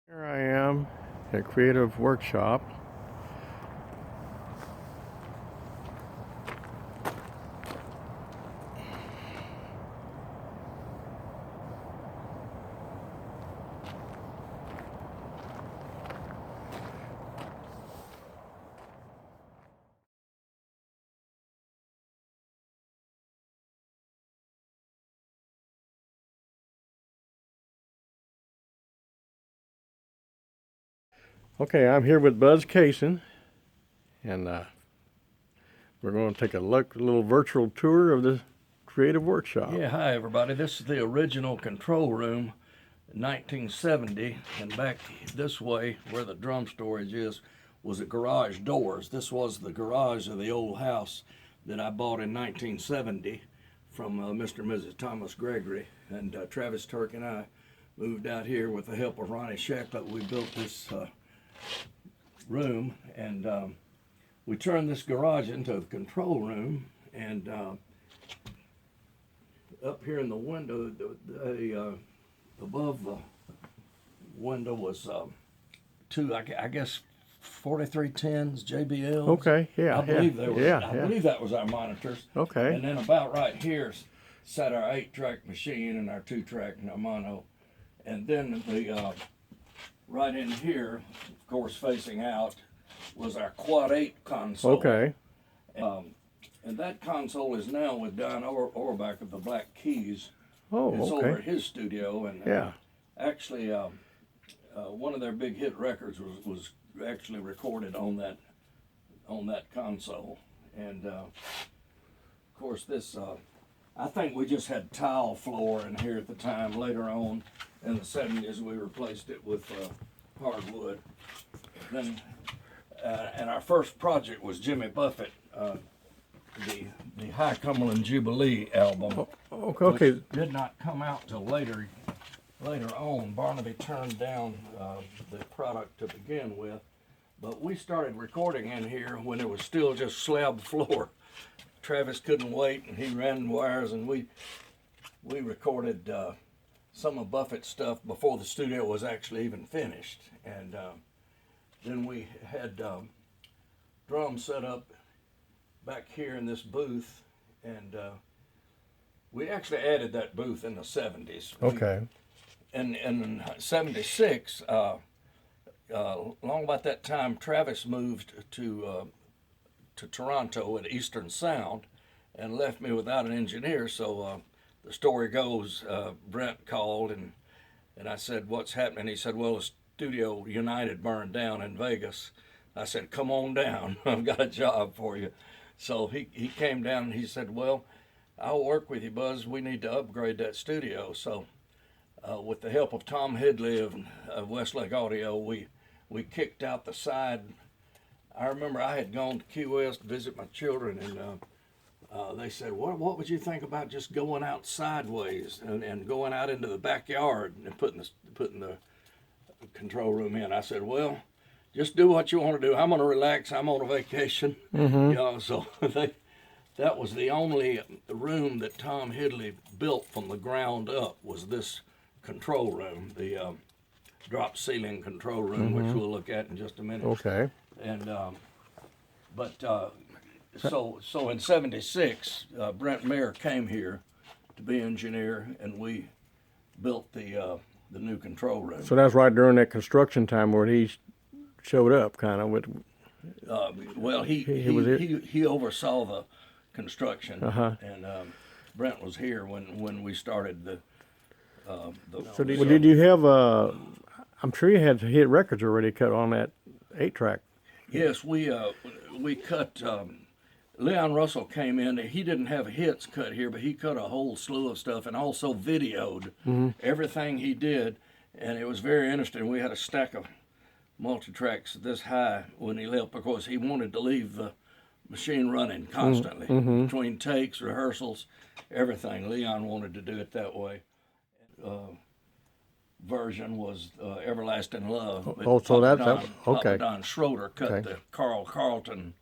Here I am at Creative Workshop. Okay, I'm here with Buzz Cason, and we're going to take a little virtual tour of the Creative Workshop. Yeah, hi everybody. This is the original control room, 1970, and back this way where the drum storage is was the garage doors. This was the garage of the old house that I bought in 1970 from Mr. and Mrs. Thomas Gregory, and Travis Turk and I moved out here with the help of Ronnie Shacklet. We built this room, and we turned this garage into a control room, and up here in the window, above the window was two, I guess, 4310s, JBLs. Okay, yeah, I believe yeah, they were. yeah, I yeah. believe that was our monitors. Okay. And then about right here sat our 8-track machine and our 2-track mono, and then the right in here, of course, facing out, was our Quad 8 console. Okay. And that console is now with Don Auerbach of the Black Keys. Oh, It's over okay. at his studio, and Yeah. actually, one of their big hit records was actually recorded on that console. And of course, this I think we just had tile floor in here at the time. Later on in the 70s, we replaced it with hardwood. Then, and our first project was Jimmy Buffett. The High Cumberland Jubilee album, Okay. which did not come out till later on. Barnaby turned down the product to begin with, but we started recording in here when it was still just slab floor. Travis couldn't wait, and he ran wires, and we recorded some of Buffett's stuff before the studio was actually even finished. And then we had drums set up back here in this booth, and we actually added that booth in the 70s. Okay. And in 76, long about that time, Travis moved to Toronto at Eastern Sound and left me without an engineer. So the story goes, Brent called, and I said, "What's happening?" He said, "Well, the Studio United burned down in Vegas." I said, "Come on down. I've got a job for you." So he came down, and he said, "Well, I'll work with you, Buzz. We need to upgrade that studio." So with the help of Tom Hidley of Westlake Audio, we kicked out the side. I remember I had gone to Key West to visit my children, and they said, what would you think about just going out sideways and going out into the backyard and putting the control room in? I said, "Well, just do what you want to do. I'm going to relax. I'm on a vacation." Mm-hmm. You know, so that was the only room that Tom Hidley built from the ground up, was this control room, the drop ceiling control room, which we'll look at in just a minute. Okay. And so in '76, Brent Maher came here to be engineer, and we built the new control room. So that's right during that construction time where he showed up, kind of with. Well, He was here? he oversaw the construction, Uh-huh. and Brent was here when we started the. So did you have I'm sure you had hit records already cut on that 8-track. Yes, we cut. Leon Russell came in. He didn't have hits cut here, but he cut a whole slew of stuff and also videoed everything he did, and it was very interesting. We had a stack of multi-tracks this high when he left because he wanted to leave the machine running constantly between takes, rehearsals, everything. Leon wanted to do it that way. Version was Everlasting Love. Oh, so Papa that's okay. Papa Don Schroeder cut Okay. the Carl Carlton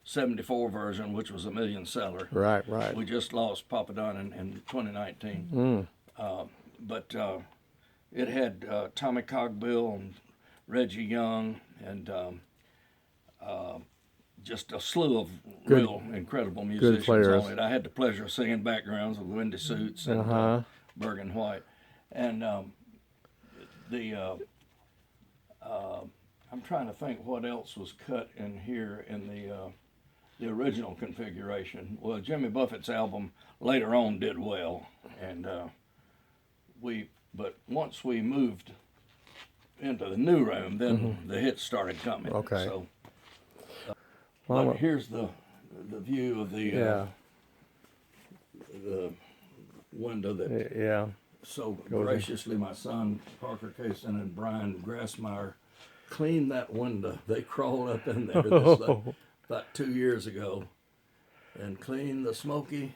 74 version, which was a million seller. Right, right. We just lost Papa Don in 2019. But it had Tommy Cogbill and Reggie Young, and just a slew of Good- real incredible musicians players. on it. I had the pleasure of singing backgrounds with Windy Suits and Bergen White, and I'm trying to think what else was cut in here in the original configuration. Well, Jimmy Buffett's album later on did well, and but once we moved into the new room, then the hits started coming. Okay. So, Well, but here's the view of the window that yeah. so graciously my son Parker Cason and Brian Grassmeyer cleaned that window. They crawled up in there about 2 years ago and cleaned the smoky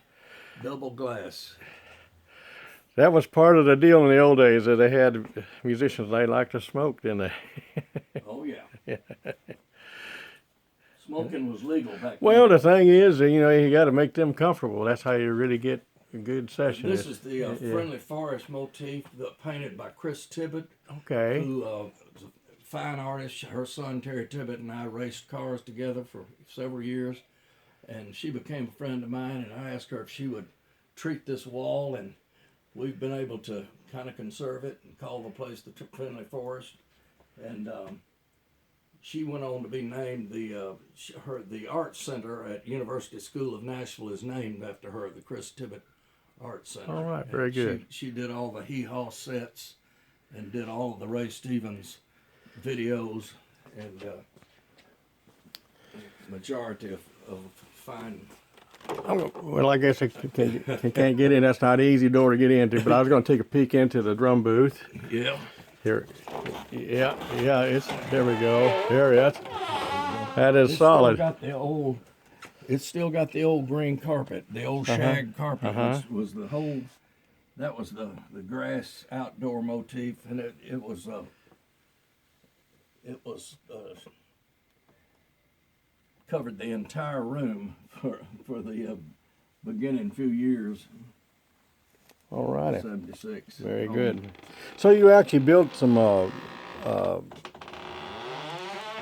double glass. That was part of the deal in the old days that they had musicians, they liked to smoke, didn't they? Oh yeah. Smoking was legal back Well, then. the thing is, you got to make them comfortable. That's how you really get a good session. This is the Friendly Forest motif painted by Chris Tibbett, Okay. who was a fine artist. Her son Terry Tibbett and I raced cars together for several years, and she became a friend of mine, and I asked her if she would treat this wall, and we've been able to kind of conserve it and call the place the Friendly Forest. And she went on to be named the Art Center at University School of Nashville is named after her, the Chris Tibbett Art Center. All right, very And good. She did all the Hee Haw sets and did all of the Ray Stevens videos and majority of fine. Well, I guess I can't get in. That's not an easy door to get into, but I was going to take a peek into the drum booth. Yeah. Here. Yeah, there we go. That is solid. It's still got the old green carpet, the old shag carpet was the whole. That was the grass outdoor motif, and it was covered the entire room for the beginning few years. All righty. 76. Very good. So you actually built some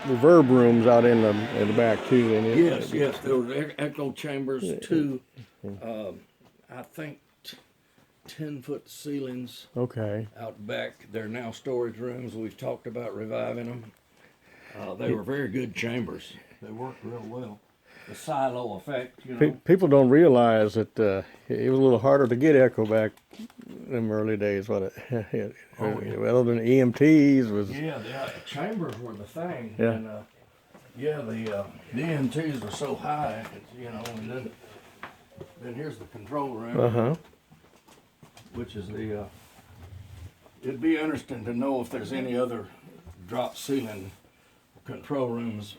reverb rooms out in the back too, didn't you? Yes. There were echo chambers, two, I think, 10-foot ceilings Okay. out back. They're now storage rooms. We've talked about reviving them. They were very good chambers. They worked real well. The silo effect, People don't realize that it was a little harder to get echo back in them early days, wasn't it? Well, than EMTs was. Yeah, the chambers were the thing. Yeah. And the EMTs were so high, and then here's the control room, which is it'd be interesting to know if there's any other drop ceiling control rooms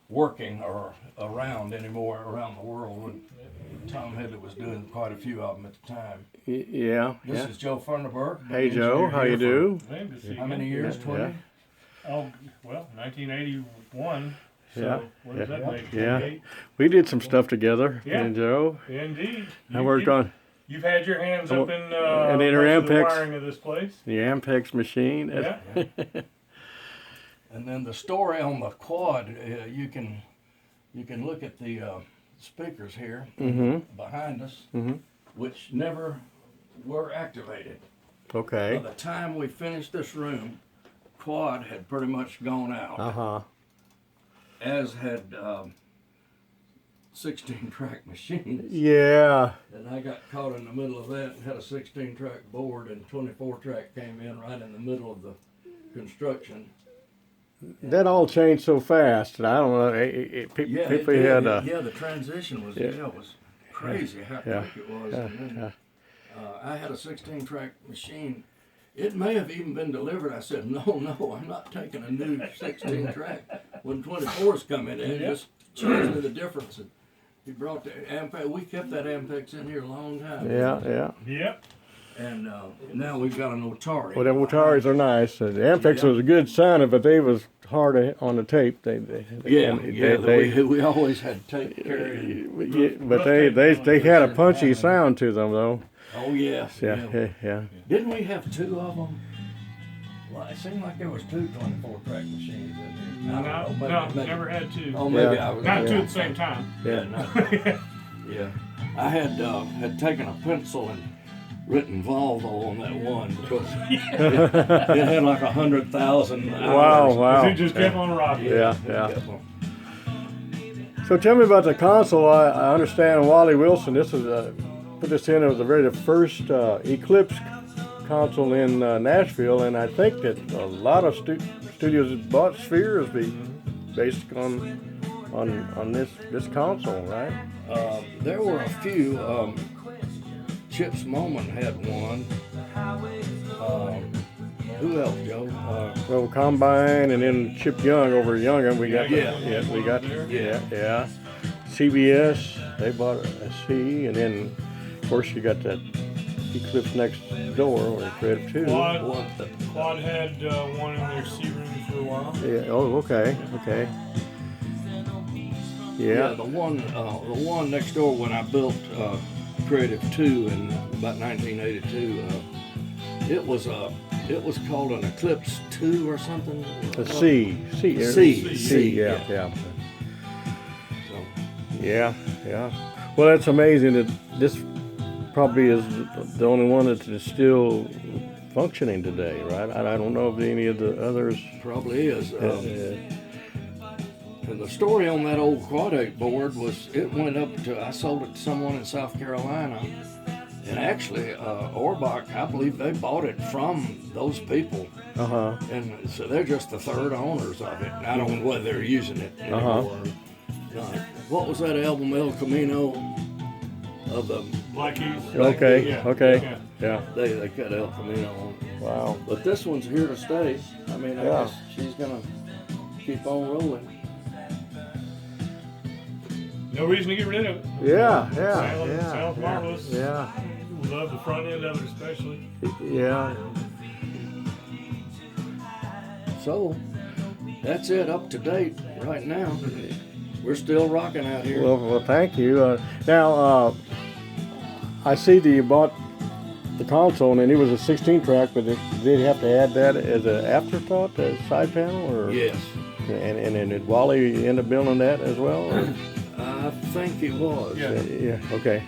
working or around anymore around the world. Tom Headley was doing quite a few of them at the time. Yeah. This is Joe Funderburk. Hey Joe, how you do? How many years? 20? Oh, well, 1981. So Yeah. what does that make? Yeah. 28? We did some stuff together, me Yeah. and Joe. Indeed. I worked on You've had your hands up in and in her most of the Ampex. wiring of this place. the Ampex machine. Yeah. And then the story on the quad, you can look at the speakers here behind us, which never were activated. Okay. By the time we finished this room, quad had pretty much gone out, as had 16-track machines. Yeah. And I got caught in the middle of that and had a 16-track board, and 24-track came in right in the middle of the construction. That all changed so fast, and I don't know. People had. The transition was was crazy how quick it was. And then, I had a 16-track machine. It may have even been delivered. I said, no, I'm not taking a new 16-track. When 24s come in, it just changed me the difference. And he brought the Ampex. We kept that Ampex in here a long time. Yeah. Yep. And now we've got an Otari. Well, the Otaris are nice. The Ampex was a good sounding, but they was hard on the tape. We always had tape carried. But they had a punchy sound to them, though. Oh yes. Yeah. Didn't we have two of them? Well, it seemed like there was two 24-track machines in here. I No, don't know, no, maybe- never had two. Oh, maybe Yeah. I was. Not two yeah. at the same time. Yeah, yeah. I had taken a pencil and written Volvo on that one because it had like 100,000 Wow, hours. wow. It just kept on rocking. Yeah, yeah. So tell me about the console. I understand Wally Wilson. This is put this in. It was the very first Eclipse console in Nashville, and I think that a lot of studios that bought Spheres based on this console, right? There were a few. Chips Moment had one. Who else, Joe? Well, Combine, and then Chip Young over at Young'un. We got Yeah. we got Yeah. yeah. CBS, they bought a C, and then of course you got that Eclipse next door or Creative 2. Quad had one in their C room for a while. Yeah. Oh, okay. Yeah, Yeah. the one next door when I built Creative 2 in about 1982. It was called an Eclipse 2 or something. A C. Yeah. So, Yeah. Well, that's amazing that this probably is the only one that is still functioning today, right? I don't know if any of the others. probably is. And the story on that old Quad 8 board was it went up to, I sold it to someone in South Carolina. And actually, Orbach, I believe they bought it from those people. Uh-huh. And so they're just the third owners of it. I don't know whether they're using it anymore. What was that album, El Camino? Of the, Black Keys. Okay. Yeah. Okay. Yeah. they cut El Camino on. Wow. But this one's here to stay. I mean, I Yeah. guess she's gonna keep on rolling. No reason to get rid of it. Yeah. Sounds marvelous. Yeah. We love the front end of it especially. Yeah. So that's it, up to date right now. We're still rocking out here. Well, thank you. Now, I see that you bought the console, and it was a 16-track, but did you have to add that as an afterthought, a side panel, or? Yes, And did Wally end up building that as well? Or? I think it was. Yeah. Yeah. Okay.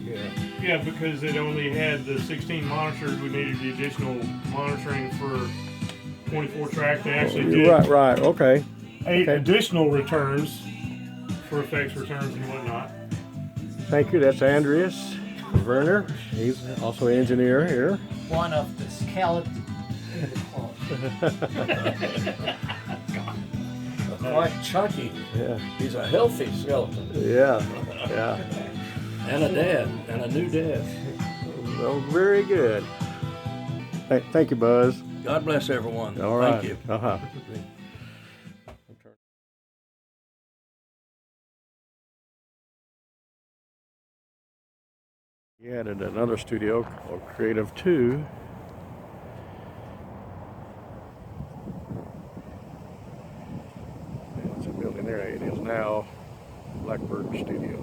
Yeah. Yeah, because it only had the 16 monitors, we needed the additional monitoring for 24 track. They actually did Right. Okay. 8 okay. additional returns for effects returns and whatnot. Thank you. That's Andreas. Werner. He's also an engineer here. One of the skeleton in the club. Quite chunky. Yeah. He's a healthy skeleton. Yeah. And a dad, and a new dad. Well, very good. Thank you, Buzz. God bless everyone. All right. Thank you. Uh-huh. He added another studio called Creative 2. It's a building there. It is now Blackbird Studio.